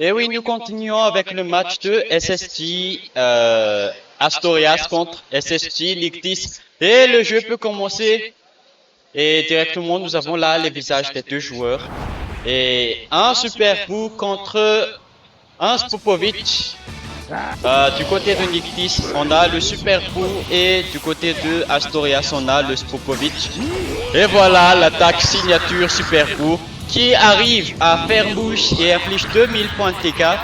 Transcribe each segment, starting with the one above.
Et oui, nous continuons avec le match de SST Astorias contre SST Lictis. Et le jeu peut commencer. Et directement, nous avons là les visages des deux joueurs. Et un super coup contre un Popovic. Du côté de Nictis, on a le super coup et du côté de Astorias, on a le Popovic. Et voilà l'attaque signature super coup qui arrive à faire bouche et inflige 2000 points de T4.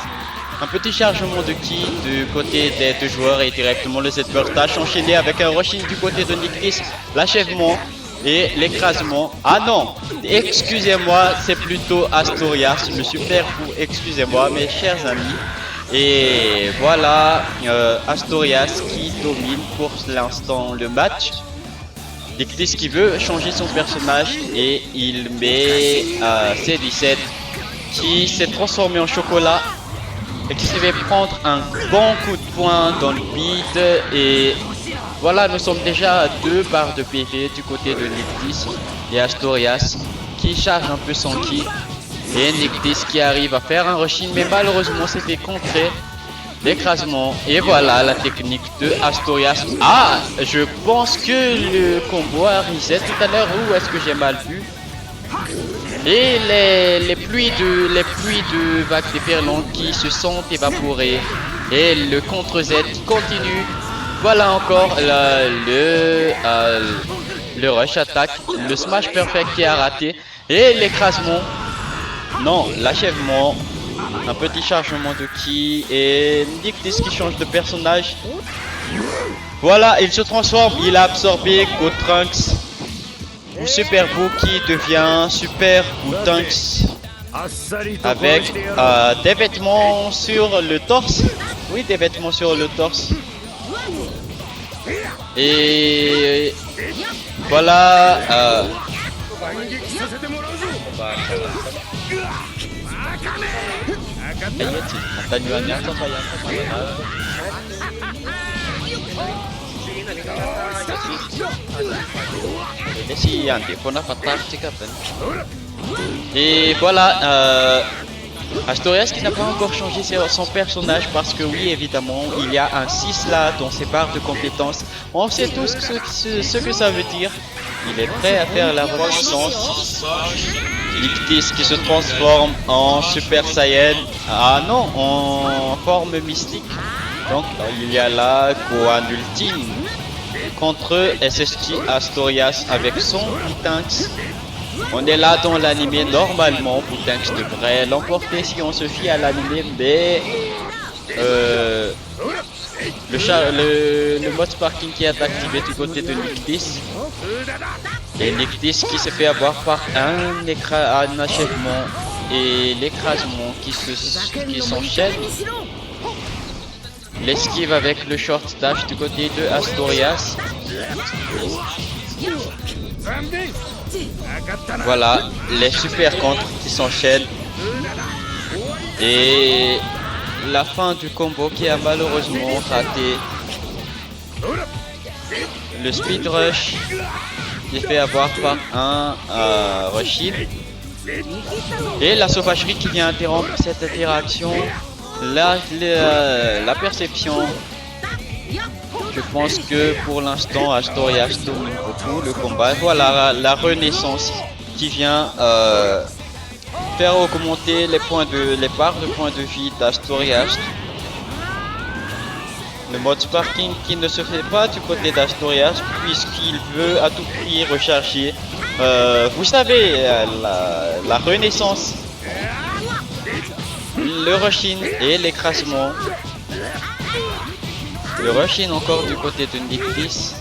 Un petit chargement de ki du côté des deux joueurs et directement le Z-Burstash enchaîné avec un rushing du côté de Nictis, l'achèvement et l'écrasement. Ah non, excusez-moi, c'est plutôt Astorias, le super coup, excusez-moi mes chers amis. Et voilà Astorias qui domine pour l'instant le match. Nictis qui veut changer son personnage et il met C17 qui s'est transformé en chocolat et qui s'est fait prendre un bon coup de poing dans le bide. Et voilà, nous sommes déjà à 2 barres de PV du côté de Nictis et Astorias qui charge un peu son ki. Et Nictis qui arrive à faire un rushing, mais malheureusement c'était contré. L'écrasement, et voilà la technique de Astorias. Ah, je pense que le combo a reset tout à l'heure, ou est-ce que j'ai mal vu? Et les pluies de vagues déferlantes qui se sont évaporées. Et le contre Z qui continue. Voilà encore le rush attack, le smash perfect qui a raté. Et l'écrasement. Non, l'achèvement. Un petit chargement de ki et Nictis qui change de personnage. Voilà, il se transforme, il a absorbé Gotrunks. Super Boo qui devient Super Gotrunks avec des vêtements sur le torse. Oui, des vêtements sur le torse. Et voilà. Et voilà, Astorias qui n'a pas encore changé son personnage parce que oui, évidemment, il y a un 6 là dans ses barres de compétences. On sait tous ce que ça veut dire. Il est prêt à faire la renaissance. Nictis qui se transforme en Super Saiyan. Ah non, en forme mystique. Donc il y a là Gohan Ultime contre SST Astorias avec son Butanx. On est là dans l'animé, normalement Butanx devrait l'emporter si on se fie à l'animé, mais le mode sparking qui est activé du côté de Nictis. Et Nictis qui se fait avoir par un achèvement et l'écrasement qui s'enchaîne. L'esquive avec le short dash du côté de Astorias. Voilà, les super contres qui s'enchaînent. Et la fin du combo qui a malheureusement raté. Le speed rush qui est fait avoir par un rushing. Et la sauvagerie qui vient interrompre cette interaction. La perception. Je pense que pour l'instant Astorias domine beaucoup le combat. Voilà la renaissance qui vient faire augmenter les barres de points de vie d'Astorias. Le mode sparking qui ne se fait pas du côté d'Astorias puisqu'il veut à tout prix recharger. Vous savez, la renaissance, le rushing et l'écrasement. Le rushing encore du côté de Nictis.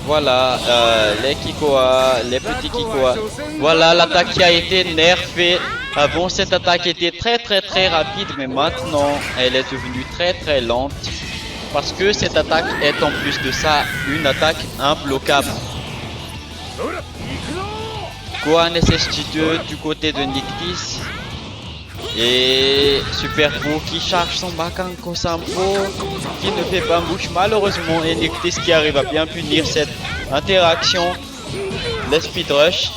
Voilà les Kikoa, les petits Kikoa. Voilà l'attaque qui a été nerfée. Avant cette attaque était très rapide, mais maintenant elle est devenue très lente. Parce que cette attaque est en plus de ça une attaque imbloquable. Gohan SST2 du côté de Nictis. Et Super Boo qui charge son Bakanko Sampo qui ne fait pas bouche malheureusement. Et Nictis qui arrive à bien punir cette interaction. Les speed rush.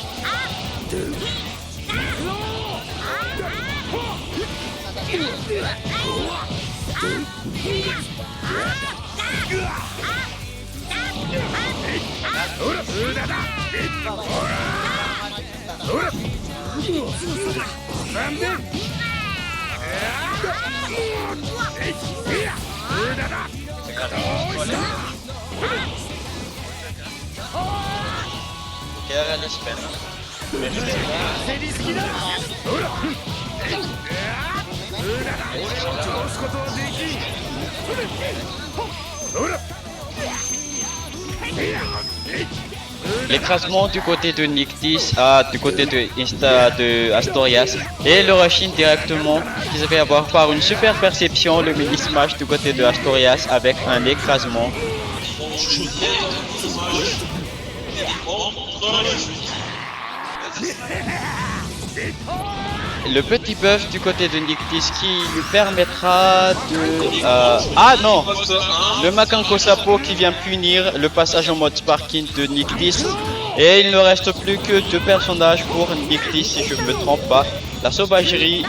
L'écrasement du côté de Nictis, du côté de Astorias, et le rush-in directement qui se fait avoir par une super perception, le mini smash du côté de Astorias avec un écrasement. Le petit buff du côté de Nictis qui lui permettra de... ah non, le Makanko Sapo qui vient punir le passage en mode Sparking de Nictis. Et il ne reste plus que 2 personnages pour Nictis si je ne me trompe pas. La sauvagerie.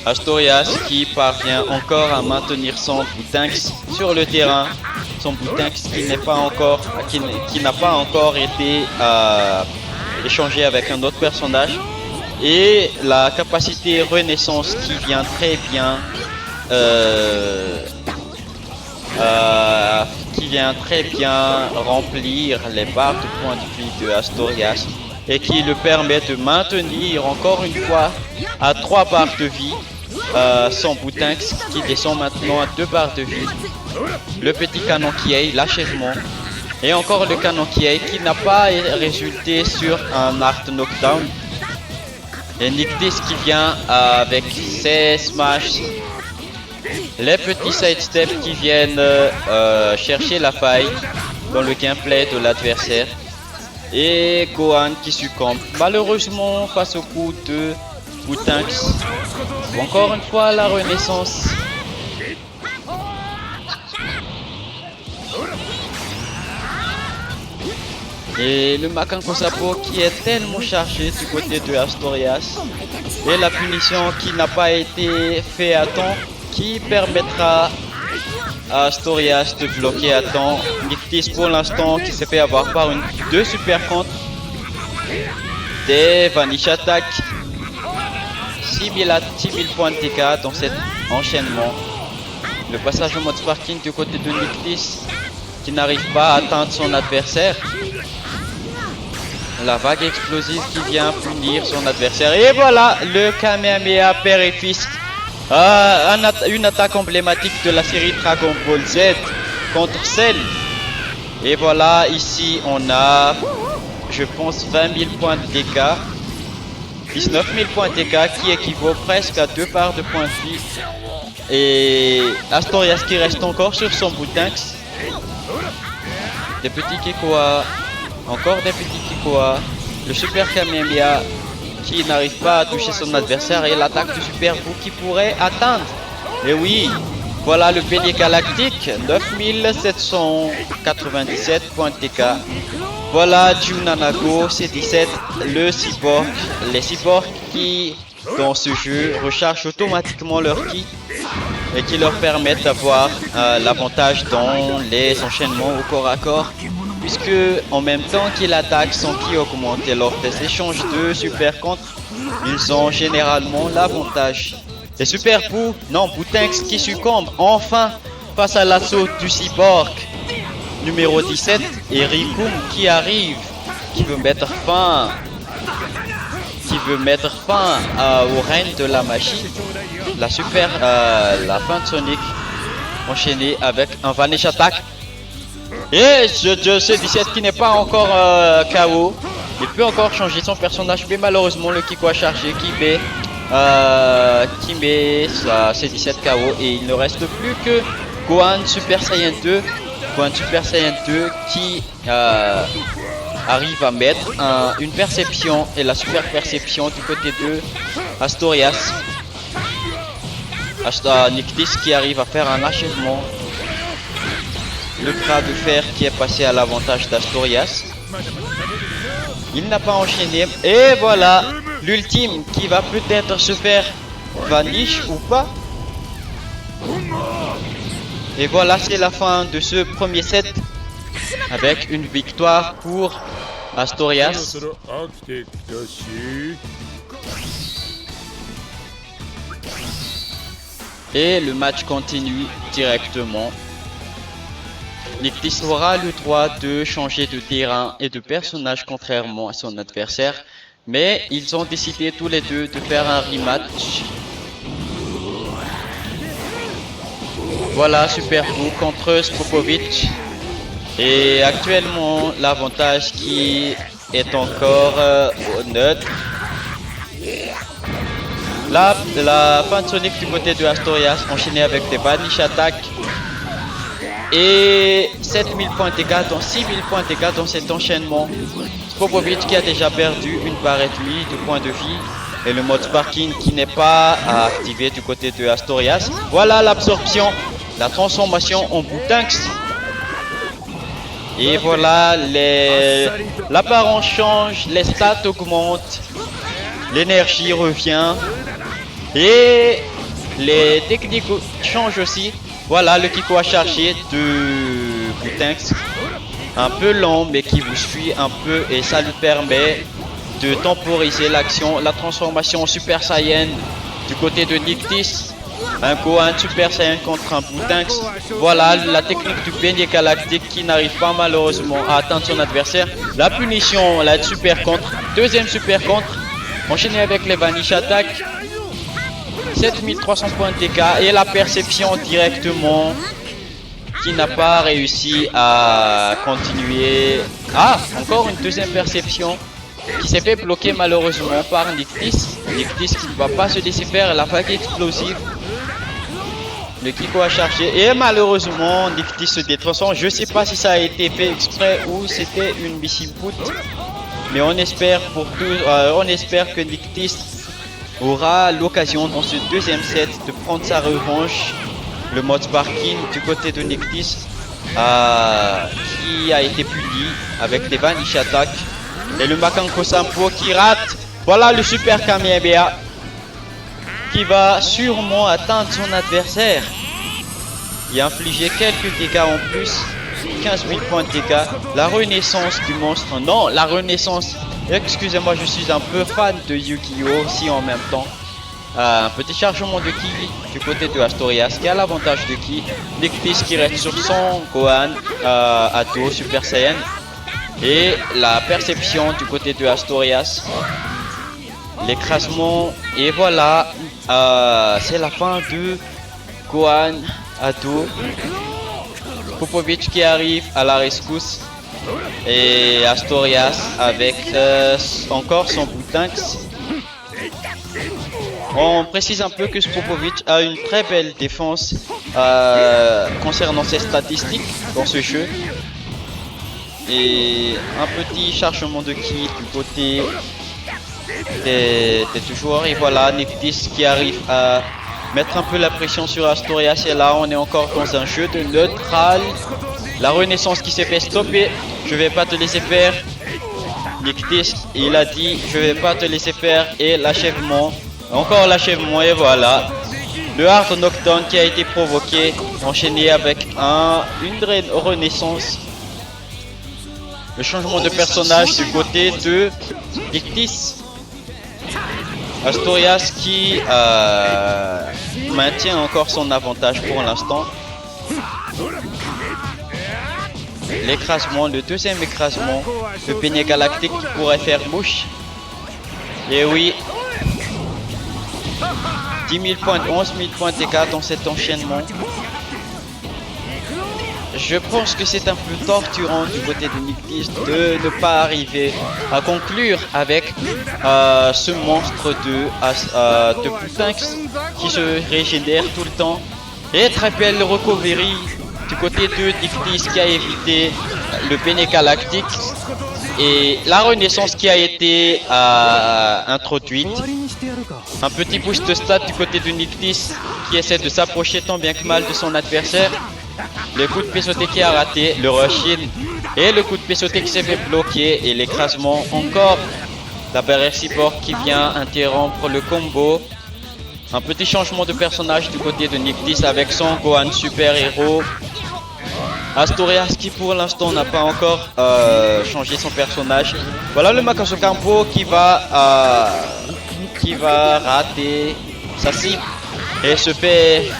Astorias qui parvient encore à maintenir son Boutinx sur le terrain. Son Boutinx qui n'a pas encore été échangé avec un autre personnage. Et la capacité Renaissance qui vient très bien remplir les barres de points de vie de Astorias et qui le permet de maintenir encore une fois à 3 barres de vie son Boutinx qui descend maintenant à 2 barres de vie. Le petit canon Kiei, l'achèvement. Et encore le canon Kiei qui n'a pas résulté sur un Art Knockdown. Et Nictis qui vient avec ses smash. Les petits sidesteps qui viennent chercher la faille dans le gameplay de l'adversaire. Et Gohan qui succombe malheureusement face au coup de Boutinx. Encore une fois la renaissance. Et le Makanko Sapo qui est tellement chargé du côté de Astorias. Et la punition qui n'a pas été faite à temps, qui permettra à Astorias de bloquer à temps. Nictis pour l'instant qui s'est fait avoir par une 2 super contre. Des Vanish Attack. 6000 points de dégâts dans cet enchaînement. Le passage en mode Sparking du côté de Nictis qui n'arrive pas à atteindre son adversaire. La vague explosive qui vient punir son adversaire. Et voilà le Kamehameha père et fils. Une attaque emblématique de la série Dragon Ball Z contre Cell. Et voilà, ici on a, je pense, 20 000 points de dégâts. 19 000 points de dégâts qui équivaut presque à 2 barres de points de vie. Et Astorias qui reste encore sur son Boutinx. Des petits Kikoa. Encore des petits Kikoa. Le super Kamehameha qui n'arrive pas à toucher son adversaire et l'attaque du Super Buu qui pourrait atteindre. Et oui, voilà le bélier galactique, 9797 points de dégâts. Voilà Junanago C17, le cyborg. Les cyborgs qui, dans ce jeu, rechargent automatiquement leur ki et qui leur permettent d'avoir l'avantage dans les enchaînements au corps à corps. Puisque en même temps qu'il attaque, son ki augmente et lors des échanges de super contre, ils ont généralement l'avantage. Et Super Buu, non, Boutinx qui succombe enfin face à l'assaut du cyborg numéro 17 et Rikum qui arrive, qui veut mettre fin au règne de la magie. La fin de Sonic enchaînée avec un Vanish Attack. Et je sais 17 qui n'est pas encore KO. Il peut encore changer son personnage, mais malheureusement le Kiko a chargé qui met sa C17 KO et il ne reste plus que Gohan Super Saiyan 2. Gohan Super Saiyan 2 qui arrive à mettre une perception et la super perception du côté de Astorias. Nictis qui arrive à faire un achèvement. Le bras de fer qui est passé à l'avantage d'Astorias. Il n'a pas enchaîné. Et voilà l'ultime qui va peut-être se faire vanish ou pas. Et voilà, c'est la fin de ce premier set avec une victoire pour Astorias. Et le match continue directement. Nictis aura le droit de changer de terrain et de personnage contrairement à son adversaire. Mais ils ont décidé tous les deux de faire un rematch. Voilà, super coup contre Spopovic. Et actuellement, l'avantage qui est encore au neutre. Là, la fin de Sonic du côté de Astorias, enchaîné avec des vanish attaques. Et 7000 points de dégâts, dont 6000 points de dégâts dans cet enchaînement. Spopovic qui a déjà perdu une barre et demie de points de vie. Et le mode sparking qui n'est pas activé du côté de Astorias. Voilà l'absorption, la transformation en Boutinx. Et voilà, l'apparence change, les stats augmentent, l'énergie revient. Et les techniques changent aussi. Voilà le Kiko à charger de Boutinx. Un peu lent mais qui vous suit un peu et ça lui permet de temporiser l'action. La transformation en Super Saiyan du côté de Nictis. Un Gohan Super Saiyan contre un Boutinx. Voilà la technique du beignet galactique qui n'arrive pas malheureusement à atteindre son adversaire. La punition, la super contre. Deuxième super contre. Enchaîné avec les vanish attaques. 7300 points de dégâts et la perception directement qui n'a pas réussi à continuer. Ah, encore une deuxième perception qui s'est fait bloquer malheureusement par Nictis. Nictis qui ne va pas se laisser faire la vague explosive. Le Kiko a chargé et malheureusement Nictis se détransforme. Je sais pas si ça a été fait exprès ou c'était une missile put. Mais on espère on espère que Nictis aura l'occasion dans ce deuxième set de prendre sa revanche. Le mode sparking du côté de Nictis qui a été puni avec des vanish attaques. Et le Makanko Sampo qui rate. Voilà le super Kamehameha qui va sûrement atteindre son adversaire et infliger quelques dégâts en plus. 15 000 points de dégâts. La renaissance du monstre. Non, la renaissance. Excusez-moi, je suis un peu fan de Yu-Gi-Oh! Aussi en même temps. Un petit chargement de ki du côté de Astorias qui a l'avantage de ki. Nictis qui reste sur son Gohan Ado Super Saiyan. Et la perception du côté de Astorias. L'écrasement. Et voilà. C'est la fin de Gohan Ado. Popovic qui arrive à la rescousse. Et Astorias avec encore son Boutinx. On précise un peu que Spopovic a une très belle défense concernant ses statistiques dans ce jeu. Et un petit chargement de ki du côté des joueurs. Et voilà Nictis qui arrive à mettre un peu la pression sur Astorias. Et là on est encore dans un jeu de neutral. La renaissance qui s'est fait stopper. Je vais pas te laisser faire. Nictis il a dit je vais pas te laisser faire. Et l'achèvement. Encore l'achèvement et voilà. Le Hard Knockdown qui a été provoqué. Enchaîné avec une renaissance. Le changement de personnage du côté de Nictis. Astorias qui maintient encore son avantage pour l'instant. L'écrasement, le deuxième écrasement. Le beignet galactique qui pourrait faire mouche. Et oui. 10 000 points, 11 000 points de dégâts dans cet enchaînement. Je pense que c'est un peu torturant du côté de Nictis de ne pas arriver à conclure avec ce monstre de Boutinx qui se régénère tout le temps. Et très belle recovery du côté de Nictis qui a évité le beignet galactique. Et la renaissance qui a été introduite. Un petit boost de stats du côté de Nictis qui essaie de s'approcher tant bien que mal de son adversaire. Le coup de pied sauté qui a raté, le rush in et le coup de pied sauté qui s'est fait bloquer et l'écrasement encore La barrière support qui vient interrompre le combo. Un petit changement de personnage du côté de Nictis avec son Gohan super héros. Astorias qui pour l'instant n'a pas encore changé son personnage. Voilà le Makasu Kampo qui va rater sa cible et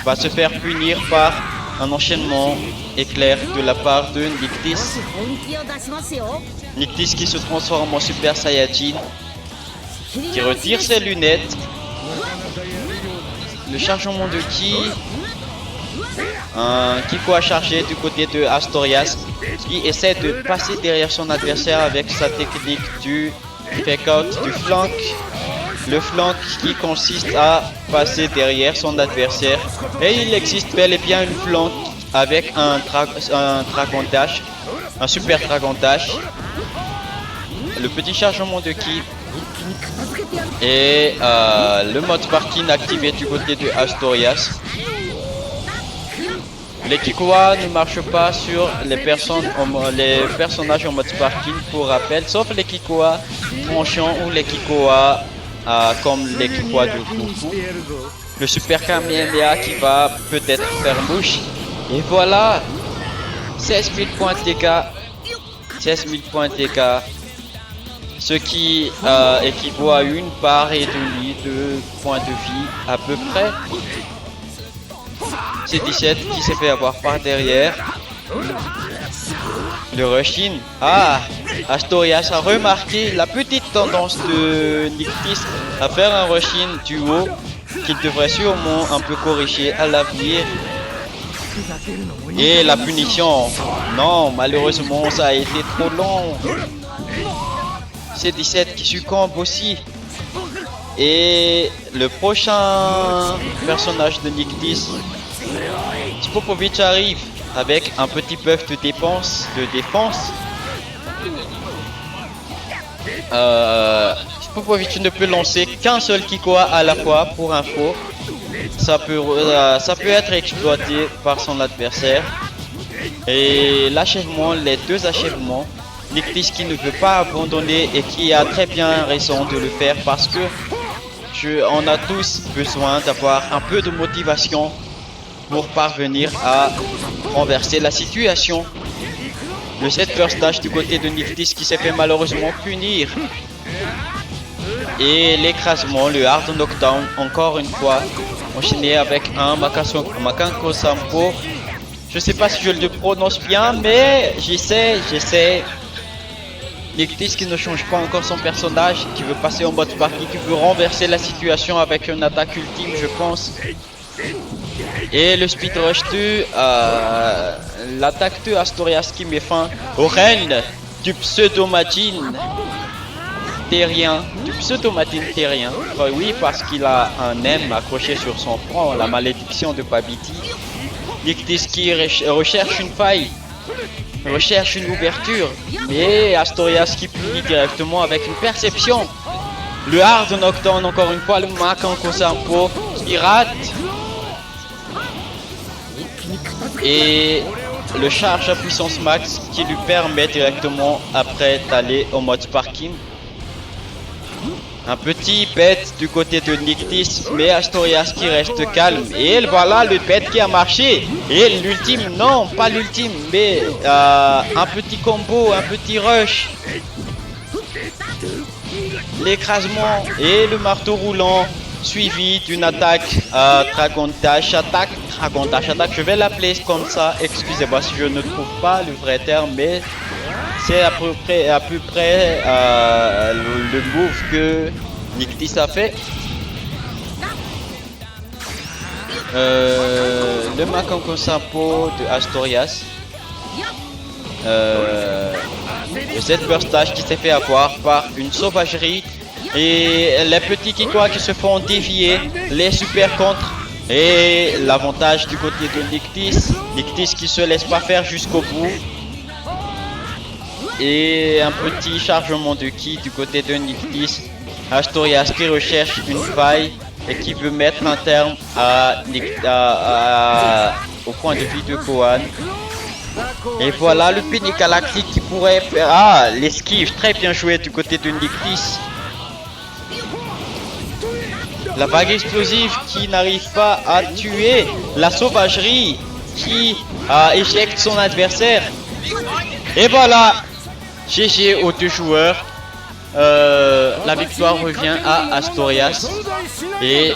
va se faire punir par un enchaînement éclair de la part de Nictis. Nictis qui se transforme en Super Saiyajin, qui retire ses lunettes. Le chargement de Ki. Un Kiko a chargé du côté de Astorias qui essaie de passer derrière son adversaire avec sa technique du fake out du flank. Le flank qui consiste à passer derrière son adversaire. Et il existe bel et bien une flank avec un Dragon Dash, un super Dragon Dash. Le petit chargement de Ki. Et le mode parking activé du côté de Astorias. Les Kikoa ne marchent pas sur les personnages en mode parking pour rappel, sauf les Kikoa tranchants ou les Kikoa comme les Kikoa de Goku. Le Super Kamehameha qui va peut-être faire mouche. Et voilà, 16 000 points de dégâts. 16 000 points de dégâts. Ce qui équivaut à une part et demie de points de vie à peu près. C'est 17 qui s'est fait avoir par derrière. Le rush-in. Astorias a remarqué la petite tendance de Nictis à faire un rush-in du haut qu'il devrait sûrement un peu corriger à l'avenir. Et la punition. Non, malheureusement ça a été trop long. C'est 17 qui succombe aussi. Et le prochain personnage de Nictis, Spopovich, arrive avec un petit buff de défense. Spopovich ne peut lancer qu'un seul Kikoa à la fois pour info. Ça peut être exploité par son adversaire. Et l'achèvement, les deux achèvements, Nictis qui ne veut pas abandonner et qui a très bien raison de le faire parce que on a tous besoin d'avoir un peu de motivation pour parvenir à renverser la situation. Le set first dash du côté de Nictis qui s'est fait malheureusement punir. Et l'écrasement, le hard knockdown encore une fois, enchaîné avec un Makanko Sampo. Je sais pas si je le prononce bien, mais j'essaie. Nictis qui ne change pas encore son personnage, qui veut passer en mode party, qui veut renverser la situation avec une attaque ultime, je pense. Et le speed rush 2, l'attaque de Astorias qui met fin au règne du pseudo-Majin terrien. Oui, parce qu'il a un M accroché sur son front, la malédiction de Babidi. Nictis qui recherche une faille. Recherche une ouverture, mais Astorias qui punit directement avec une perception. Le hard knockdown encore une fois, le Makanko Sampo qui rate. Et le charge à puissance max qui lui permet directement après d'aller au mode parking. Un petit bête du côté de Nictis, mais Astorias qui reste calme. Et voilà le bête qui a marché. Et l'ultime, non, pas l'ultime, mais un petit combo, un petit rush. L'écrasement et le marteau roulant, suivi d'une attaque Dragon Dash attaque. Je vais l'appeler comme ça, excusez-moi si je ne trouve pas le vrai terme, mais c'est à peu près le move que Nictis a fait. Le Makanko Sampo de Astorias. Le set burst dash qui s'est fait avoir par une sauvagerie. Et les petits Kikoa qui se font dévier. Les super contre. Et l'avantage du côté de Nictis. Nictis qui se laisse pas faire jusqu'au bout. Et un petit chargement de ki du côté de Nictis. Astorias qui recherche une faille et qui veut mettre un terme au point de vie de Gohan. Et voilà le Penny Galactique qui pourrait faire l'esquive très bien joué du côté de Nictis. La vague explosive qui n'arrive pas à tuer. La sauvagerie qui éjecte son adversaire. Et voilà. GG aux deux joueurs. La victoire revient à Astorias. Et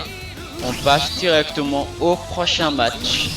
on passe directement au prochain match.